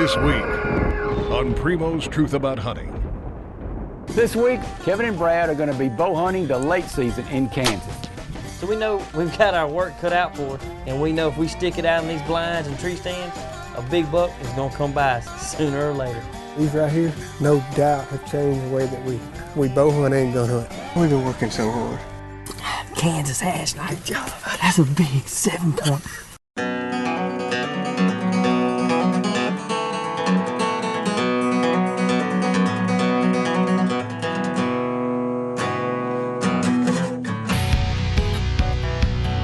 This week on Primo's Truth About Hunting. This week, Kevin and Brad are going to be bow hunting the late season in Kansas. So we know we've got our work cut out for us, and we know if we stick it out in these blinds and tree stands, a big buck is going to come by us sooner or later. These right here, no doubt, have changed the way that we bow hunt and gun hunt. We've been working so hard. Kansas hash knife, y'all. That's a big 7-point.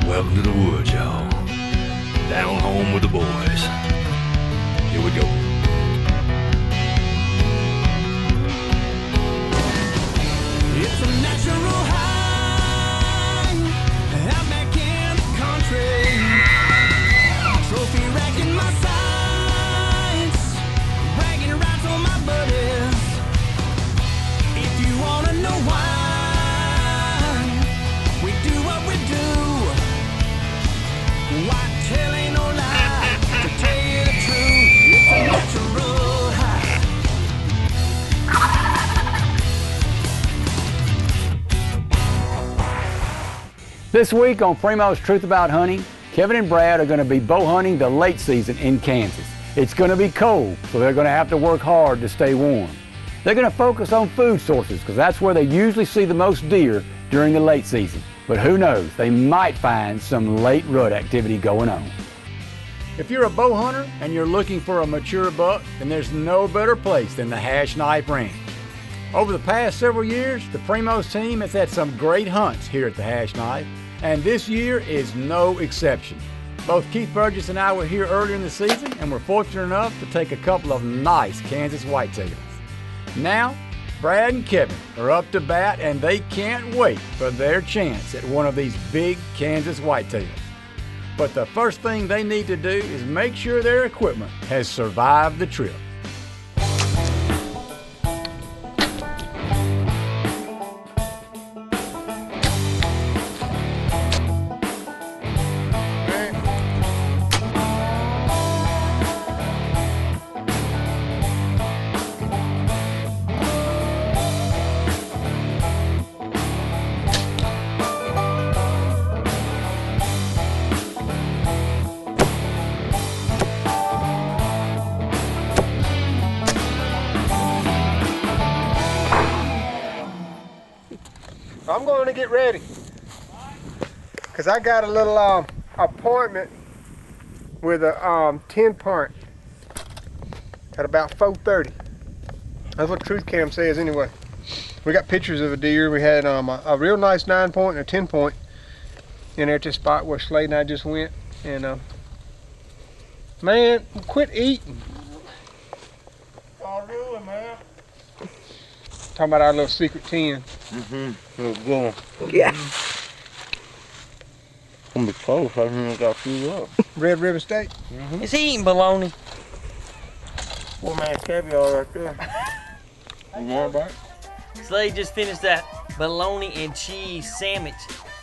Welcome to the woods, y'all. Down home with the boys. Here we go. It's a natural high out back in the country. Trophy rack in my sights, bragging rights on my buddies. If you wanna know why we do what we do, whitetail ain't no lie. To tell you the truth, it's a natural high. This week on Primo's Truth About Hunting, Kevin and Brad are going to be bow hunting the late season in Kansas. It's going to be cold, so they're going to have to work hard to stay warm. They're going to focus on food sources because that's where they usually see the most deer during the late season. But who knows, they might find some late rut activity going on. If you're a bow hunter and you're looking for a mature buck, then there's no better place than the Hash Knife Range. Over the past several years, the Primos team has had some great hunts here at the Hash Knife, and this year is no exception. Both Keith Burgess and I were here earlier in the season and were fortunate enough to take a couple of nice Kansas whitetails. Now, Brad and Kevin are up to bat and they can't wait for their chance at one of these big Kansas whitetails. But the first thing they need to do is make sure their equipment has survived the trip. I'm going to get ready because I got a little appointment with a 10-point at about 4:30. That's what Truth Cam says anyway. We got pictures of a deer. We had a real nice 9-point and a 10-point in there at this spot where Slade and I just went. And man, quit eating. Oh, really, man? Talking about our little secret 10. Yeah. Gonna be close. I think I got food up. Red River Steak. Is he eating bologna? 4-man caviar right there. You know about it? Slade just finished that bologna and cheese sandwich,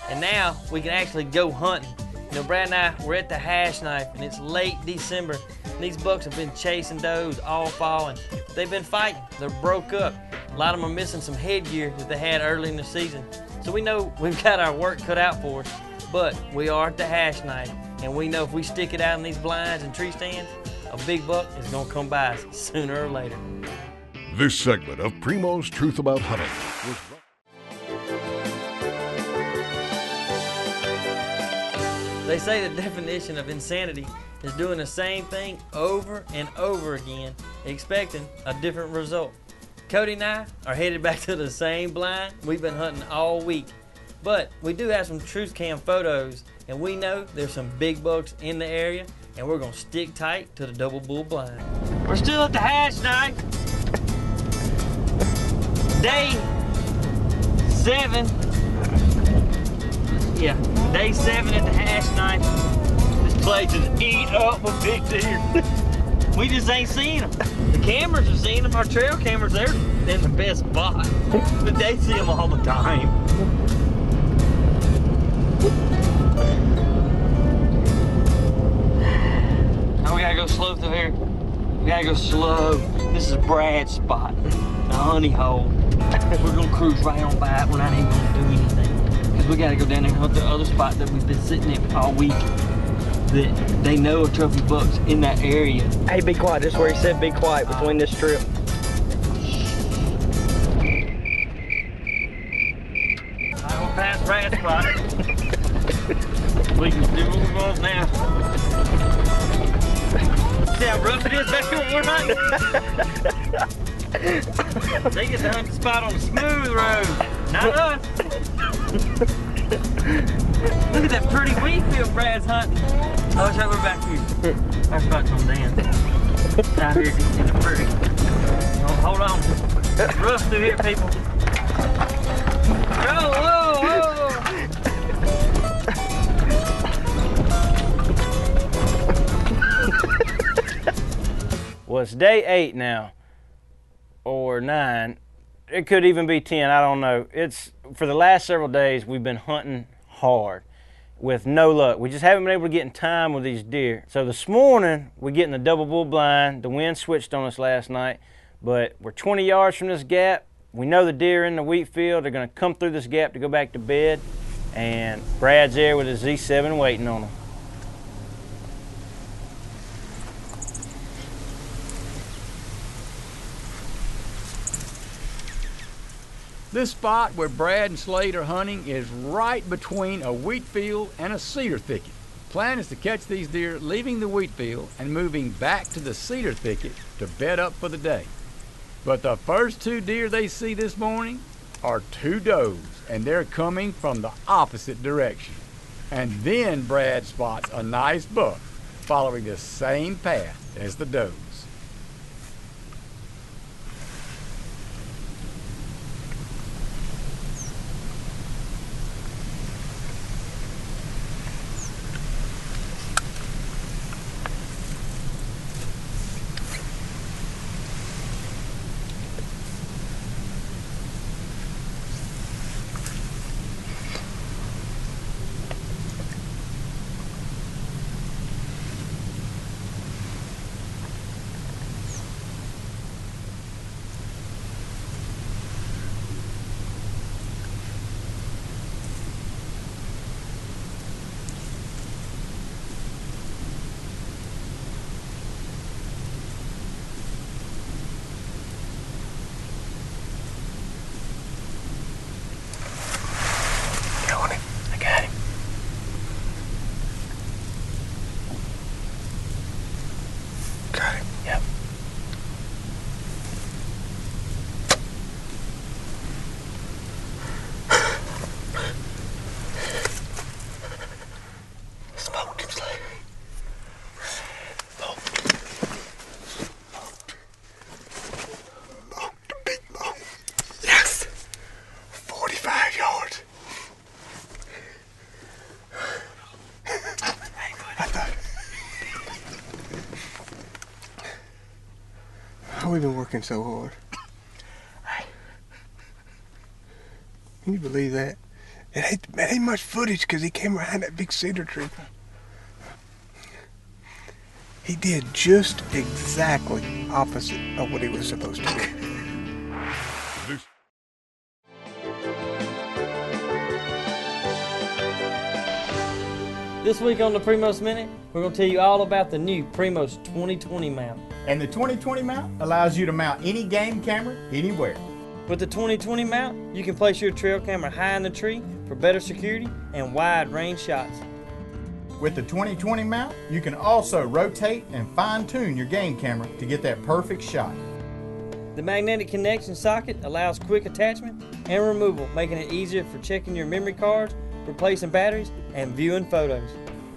and now we can actually go hunting. You know, Brad and I, we're at the Hash Knife, and it's late December, and these bucks have been chasing does all fall, and they've been fighting. They're broke up. A lot of them are missing some headgear that they had early in the season. So we know we've got our work cut out for us, but we are at the Hash Knife, and we know if we stick it out in these blinds and tree stands, a big buck is gonna come by us sooner or later. This segment of Primo's Truth About Hunting was They say the definition of insanity is doing the same thing over and over again, expecting a different result. Cody and I are headed back to the same blind we've been hunting all week. But we do have some Truth Cam photos, and we know there's some big bucks in the area, and we're gonna stick tight to the double bull blind. We're still at the Hash Knife. Day 7. Yeah, day 7 at the Hash Knife. This place is eat up with big deer. We just ain't seen them. The cameras are seeing them. Our trail cameras, they're in the best spot. But they see them all the time. Now we gotta go slow through here. We gotta go slow. This is Brad's spot, the honey hole. We're gonna cruise right on by it. We're not even gonna do anything. Because we gotta go down there and hunt the other spot that we've been sitting in all week. That they know are trophy bucks in that area. Hey, be quiet. This is where he said be quiet between this trip. I'm gonna pass Brad's spot. We can do what we want now. See how rough it is back here when we're hunting? They get to hunt the spot on the smooth road, not us. Look at that pretty wheat field Brad's hunting. I wish I were back here. Our spot's on Dan. Out here in the prairie. Oh, hold on. It's rough through here, people. Whoa, whoa, whoa. Well, it's day 8 now, or 9. It could even be 10, I don't know. It's, for the last several days, we've been hunting hard with no luck. We just haven't been able to get in time with these deer. So this morning, we're getting the double bull blind. The wind switched on us last night, but we're 20 yards from this gap. We know the deer in the wheat field. They're gonna come through this gap to go back to bed, and Brad's there with his Z7 waiting on them. This spot where Brad and Slade are hunting is right between a wheat field and a cedar thicket. Plan is to catch these deer leaving the wheat field and moving back to the cedar thicket to bed up for the day. But the first 2 deer they see this morning are 2 does, and they're coming from the opposite direction. And then Brad spots a nice buck following the same path as the does. We've been working so hard. Can you believe that? It ain't much footage because he came around that big cedar tree. He did just exactly opposite of what he was supposed to do. This week on the Primos Minute, we're going to tell you all about the new Primos 2020 mount. And the 2020 mount allows you to mount any game camera anywhere. With the 2020 mount, you can place your trail camera high in the tree for better security and wide range shots. With the 2020 mount, you can also rotate and fine-tune your game camera to get that perfect shot. The magnetic connection socket allows quick attachment and removal, making it easier for checking your memory cards, replacing batteries, and viewing photos.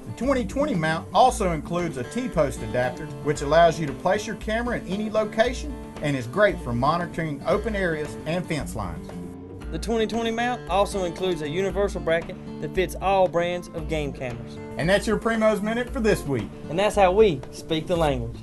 The 2020 mount also includes a T-post adapter, which allows you to place your camera in any location and is great for monitoring open areas and fence lines. The 2020 mount also includes a universal bracket that fits all brands of game cameras. And that's your Primos Minute for this week. And that's how we speak the language.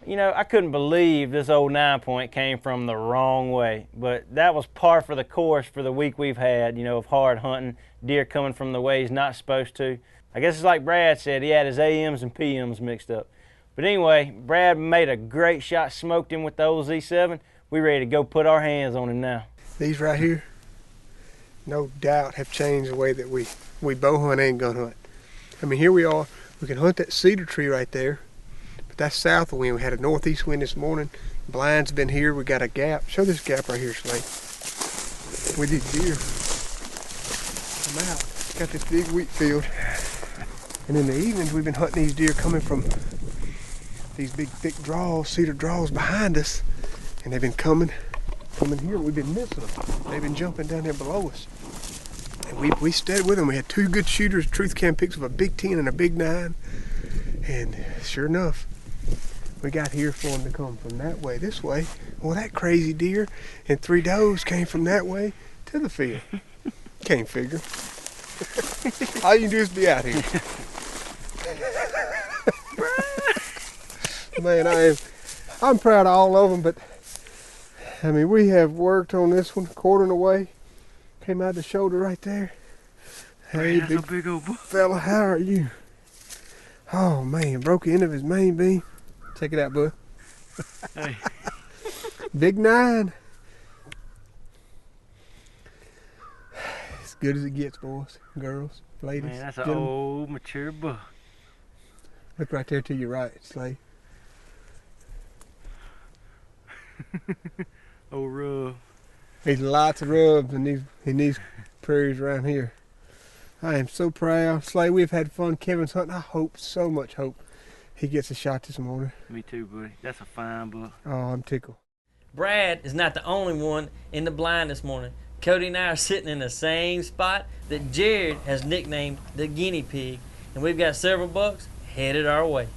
You know, I couldn't believe this old 9-point came from the wrong way, but that was par for the course for the week we've had, you know, of hard hunting, deer coming from the way he's not supposed to. I guess it's like Brad said, he had his AMs and PMs mixed up. But anyway, Brad made a great shot, smoked him with the old Z7. We ready to go put our hands on him now. These right here, no doubt, have changed the way that we bow hunt and gun hunt. I mean, here we are. We can hunt that cedar tree right there, but that's south wind. We had a northeast wind this morning. Blind's been here. We got a gap. Show this gap right here, Slade. With these deer. Come out. Got this big wheat field. And in the evenings, we've been hunting these deer coming from these big, thick draws, cedar draws behind us. And they've been coming here. We've been missing them. They've been jumping down there below us. And we stayed with them. We had two good shooters, truth cam picks with a big 10 and a big 9. And sure enough, we got here for them to come from that way, this way. Well, that crazy deer and 3 does came from that way to the field. Can't figure. All you can do is be out here. Man, I'm proud of all of them, but I mean, we have worked on this one, quartering away. Came out the shoulder right there. Hey, Man, that's a big old fella, how are you? Oh man, broke the end of his main beam. Check it out, bud. Hey. Big 9. As good as it gets, boys, girls, ladies. Man, that's an gentlemen. old mature buck. Look right there to your right, Slade. Oh, rub. There's lots of rubs in these prairies around here. I am so proud. Slade, we've had fun. Kevin's hunting. I hope, so much hope, he gets a shot this morning. Me too, buddy. That's a fine buck. Oh, I'm tickled. Brad is not the only one in the blind this morning. Cody and I are sitting in the same spot that Jared has nicknamed the guinea pig, and we've got several bucks headed our way.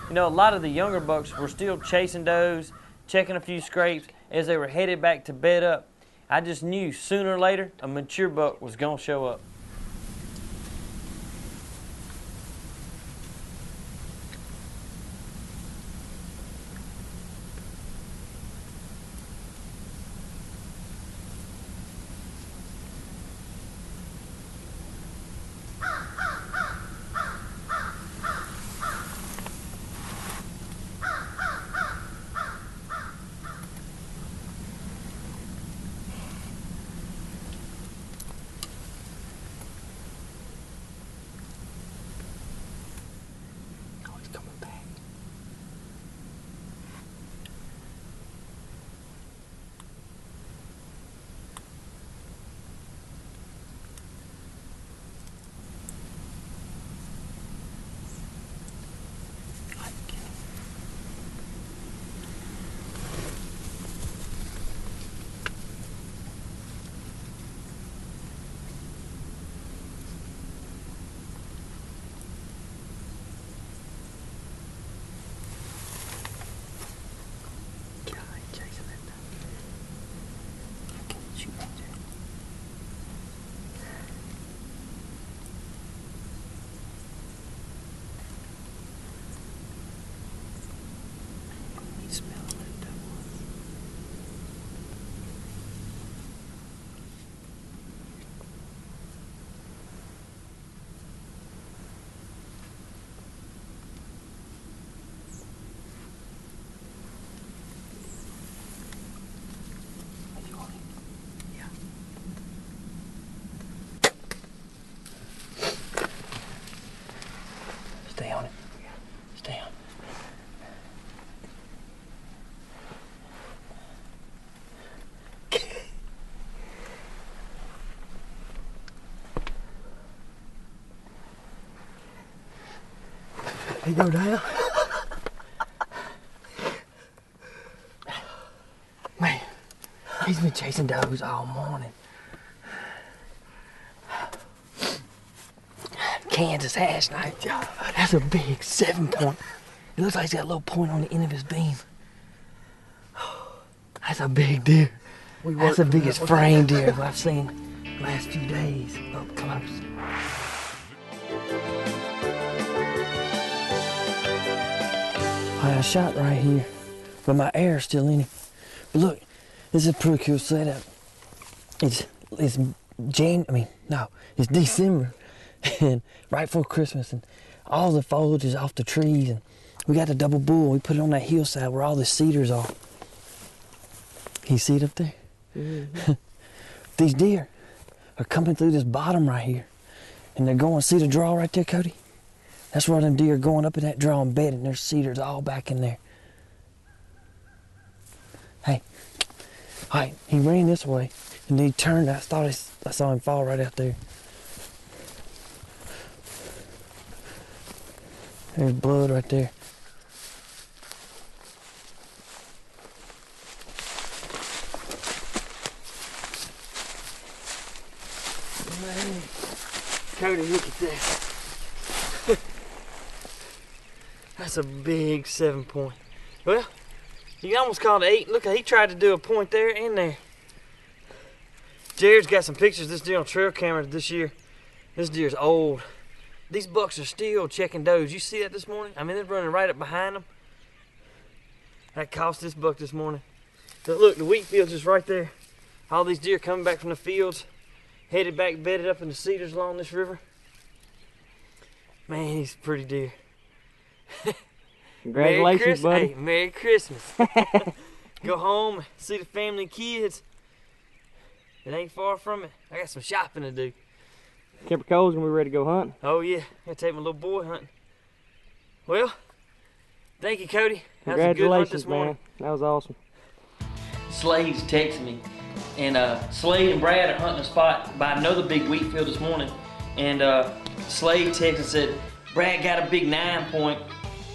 You know, a lot of the younger bucks were still chasing does, checking a few scrapes as they were headed back to bed up. I just knew sooner or later a mature buck was gonna show up. Stay on it. Stay on. He go down. Man, he's been chasing does all morning. Kansas hash knife. That's a big 7-point. It looks like he's got a little point on the end of his beam. That's a big deer. That's the biggest frame deer I've seen the last few days up close. I shot right here, but my air's still in it. But look, this is a pretty cool setup. It's December, and right before Christmas, and all the foliage is off the trees, and we got the double bull. We put it on that hillside where all the cedars are. Can you see it up there? Mm-hmm. These deer are coming through this bottom right here, and they're going, see the draw right there, Cody? That's where them deer are going up in that draw and bedding. There's cedars all back in there. Hey, all right, he ran this way, and then he turned. I saw him fall right out there. There's blood right there. Man, Cody, look at that. That's a big 7-point. Well, you almost called it 8. Look, he tried to do a point there and there. Jared's got some pictures of this deer on trail camera this year. This deer's old. These bucks are still checking does. You see that this morning? I mean, they're running right up behind them. That cost this buck this morning. But look, the wheat field's just right there. All these deer coming back from the fields, headed back, bedded up in the cedars along this river. Man, he's a pretty deer. Congratulations, buddy. Hey, Merry Christmas. Go home, see the family and kids. It ain't far from it. I got some shopping to do. Kemper Cole's gonna be ready to go hunting. Oh yeah, gotta take my little boy hunting. Well, thank you, Cody. That was a good hunt this morning. Man. That was awesome. Slade's texting me, and Slade and Brad are hunting a spot by another big wheat field this morning. And Slade texted and said, Brad got a big 9-point.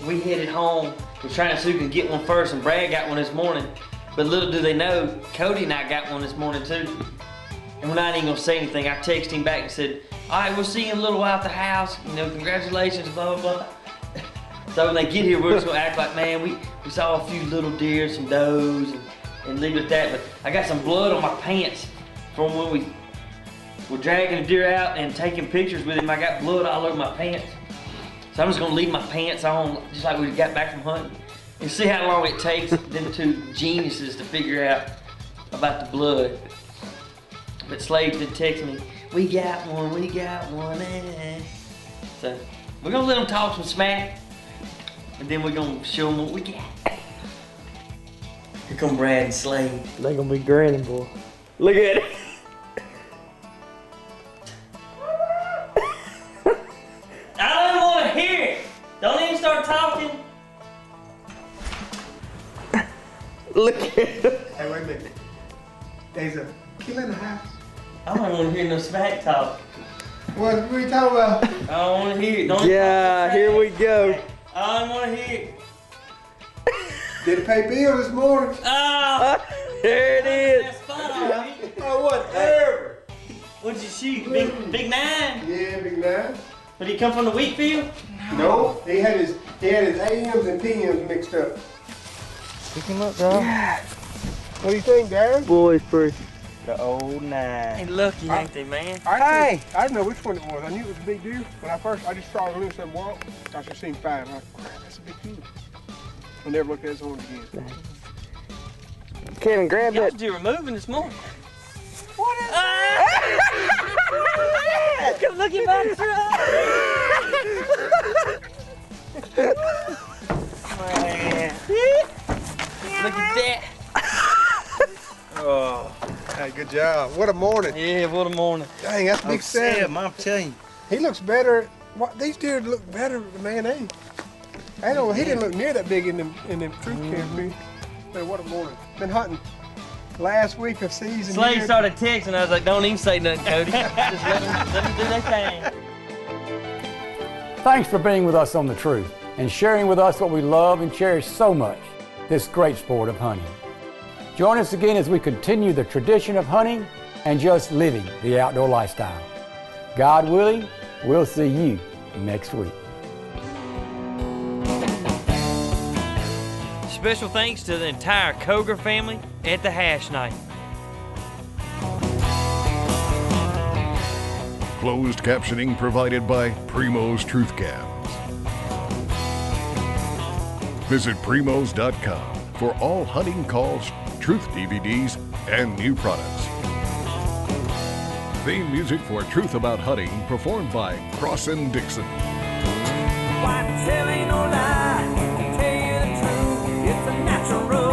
We headed home. We're trying to see who can get one first, and Brad got one this morning. But little do they know, Cody and I got one this morning too. And we're not even gonna say anything. I texted him back and said, all right, we'll see you in a little while at the house. You know, congratulations, blah, blah, blah. So when they get here, we're just gonna act like, man, we saw a few little deer, some does, and leave it at that. But I got some blood on my pants from when we were dragging the deer out and taking pictures with him. I got blood all over my pants. So I'm just gonna leave my pants on, just like we got back from hunting. And see how long it takes them two geniuses to figure out about the blood. But Slade did text me, we got one, eh. So we're gonna let them talk some smack, and then we're gonna show them what we got. Here come Brad and Slade. They're gonna be grinning, boy. Look at it. I don't even want to hear it. Don't even start talking. Look at him. Hey, wait a minute. There's a killer in the house. I don't want to hear no smack talk. What are you talking about? I don't want to hear it. Don't Yeah, here we go. I don't want to hear it. Did it pay bills this morning? Oh, There it is. that's fun already. Oh, whatever. What did you shoot? Big 9? Yeah, big 9. Did he come from the wheat field? No, he had his AMs and PMs mixed up. Pick him up, dog. Yeah. What do you think, Darren? Boy's pretty. The old 9. Hey, lucky, ain't they, man? I didn't know which one it was. I knew it was a big deer. When I just saw it loose and walk, I just seen 5. I'm like, crap, that's a big deer. I never looked at his horn again. Kevin, grab Y'all that. did removing this morning. What is that? Come look at my truck. Man. Look at that. Oh, hey, good job. What a morning. Yeah, what a morning. Dang, that's big 7. I'm telling you. He looks better. What, these deer look better, man. He didn't look near that big in them truth camp. But what a morning. Been hunting last week of season. Slade started texting. I was like, don't even say nothing, Cody. Just let them do their thing. Thanks for being with us on The Truth and sharing with us what we love and cherish so much, this great sport of hunting. Join us again as we continue the tradition of hunting and just living the outdoor lifestyle. God willing, we'll see you next week. Special thanks to the entire Koger family at the Hash Knife. Closed captioning provided by Primos Truth Cams. Visit primos.com for all hunting calls, truth DVDs, and new products. Theme music for Truth About Hunting performed by Crossin' Dixon. Whitetail ain't no lie, to tell you the truth, it's a natural rule.